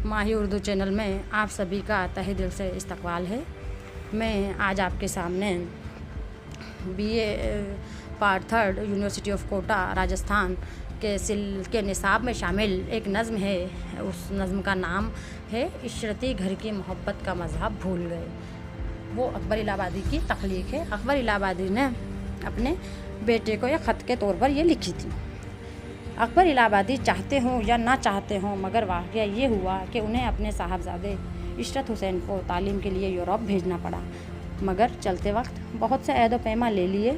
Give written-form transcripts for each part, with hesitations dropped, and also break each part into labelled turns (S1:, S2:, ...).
S1: माही Urdu channel में आप सभी का तहे दिल से इस्तकबाल है। मैं आज आपके सामने BA part 3 university of Kota Rajasthan के निसाब में शामिल एक नज़्म है। उस नज़्म का नाम है इशरती घर की मोहब्बत का मज़हब भूल गए। वो अकबर इलाहाबादी की तख्लीक है। अकबर इलाहाबादी ने अपने बेटे को एक ख़त के तौर पर ये लिखी थी। अकबर इलाहाबादी चाहते हों या ना चाहते हों, मगर वाक़या ये हुआ कि उन्हें अपने साहबजादे इशरत हुसैन को तालीम के लिए यूरोप भेजना पड़ा। मगर चलते वक्त बहुत से अहद व पैमा ले लिए।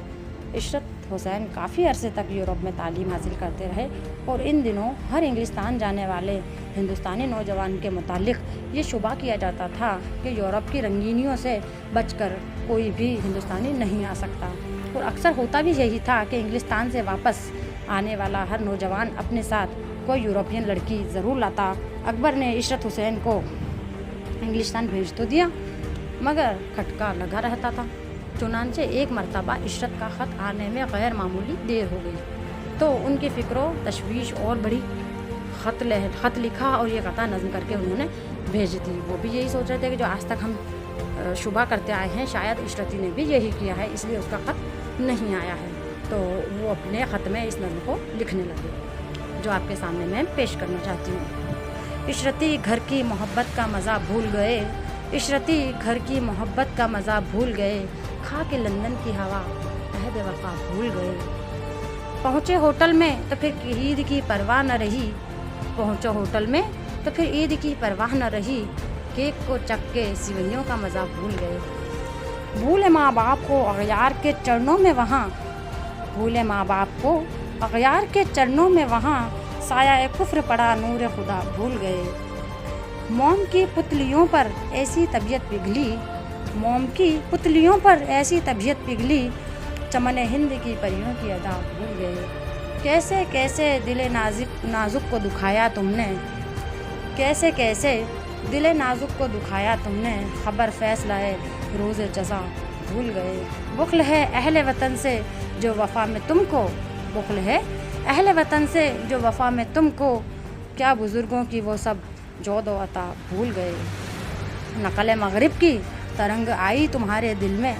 S1: इशरत हुसैन काफ़ी अरसे तक यूरोप में तालीम हासिल करते रहे और इन दिनों हर इंग्लिस्तान जाने वाले हिंदुस्तानी नौजवान के मुतालिक ये शुबा किया जाता था कि यूरोप की रंगीनियों से बचकर कोई भी हिंदुस्तानी नहीं आ सकता। और अक्सर होता भी यही था कि इंग्लिस्तान से वापस आने वाला हर नौजवान अपने साथ कोई यूरोपियन लड़की ज़रूर लाता। अकबर ने इशरत हुसैन को इंग्लिस्तान भेज तो दिया, मगर खटका लगा रहता था। चुनांचे एक मरतबा इशरत का ख़त आने में गैर मामूली देर हो गई तो उनकी फ़िक्र तशवीश और बढ़ी। ख़त लिखा और ये कथा नज़म करके उन्होंने भेज दी। वो भी यही सोच रहे थे कि जो आज तक हम शुबा करते आए हैं, शायद इशरती ने भी यही किया है, इसलिए उसका ख़त नहीं आया है। तो वो अपने ख़त में इस नज़म को लिखने लगे, जो आपके सामने मैं पेश करना चाहती हूँ। इशरती घर की मोहब्बत का मज़ा भूल गए, इशरती घर की मोहब्बत का मज़ा भूल गए, खा के लंदन की हवा अहद वफ़ा भूल गए। पहुँचे होटल में तो फिर ईद की परवाह न रही, पहुँचो होटल में तो फिर ईद की परवाह न रही, केक को चख के सिवैयों का मज़ा भूल गए। भूले माँ बाप को अग़यार के चरणों में वहाँ, भूले माँ बाप को अग़यार के चरणों में वहाँ, साया कुफ्र पड़ा नूर खुदा भूल गए। मोम की पुतलियों पर ऐसी तबीयत पिघली, मोम की पुतलियों पर ऐसी तबीयत पिघली, चमन हिंद की परियों की अदा भूल गए। कैसे कैसे दिले नाजुक को दुखाया तुमने, कैसे कैसे दिले नाजुक को दुखाया तुमने, खबर फैसला है रोज़ जज़ा भूल गए। बुख्ल है अहले वतन से जो वफ़ा में तुमको, बुख्ल है अहले वतन से जो वफ़ा में तुमको, क्या बुज़ुर्गों की वो सब जोद व अता भूल गए। नक़ल मग़रिब की तरंग आई तुम्हारे दिल में,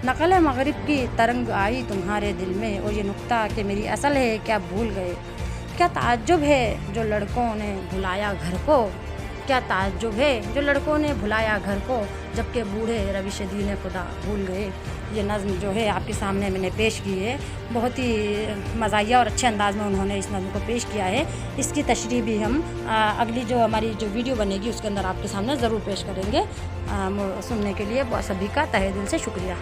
S1: नक़ल मग़रिब की तरंग आई तुम्हारे दिल में, और ये नुक्ता कि मेरी असल है क्या भूल गए। क्या ताज्जुब है जो लड़कों ने भुलाया घर को, क्या ताज्जुब है जो लड़कों ने भुलाया घर को, जबकि बूढ़े रविश दीन खुदा भूल गए। ये नज़्म जो है आपके सामने मैंने पेश की है। बहुत ही मज़ाहिया और अच्छे अंदाज़ में उन्होंने इस नज़्म को पेश किया है। इसकी तशरीह भी हम अगली जो हमारी जो वीडियो बनेगी उसके अंदर आपके सामने ज़रूर पेश करेंगे। सुनने के लिए सभी का तहे दिल से शुक्रिया।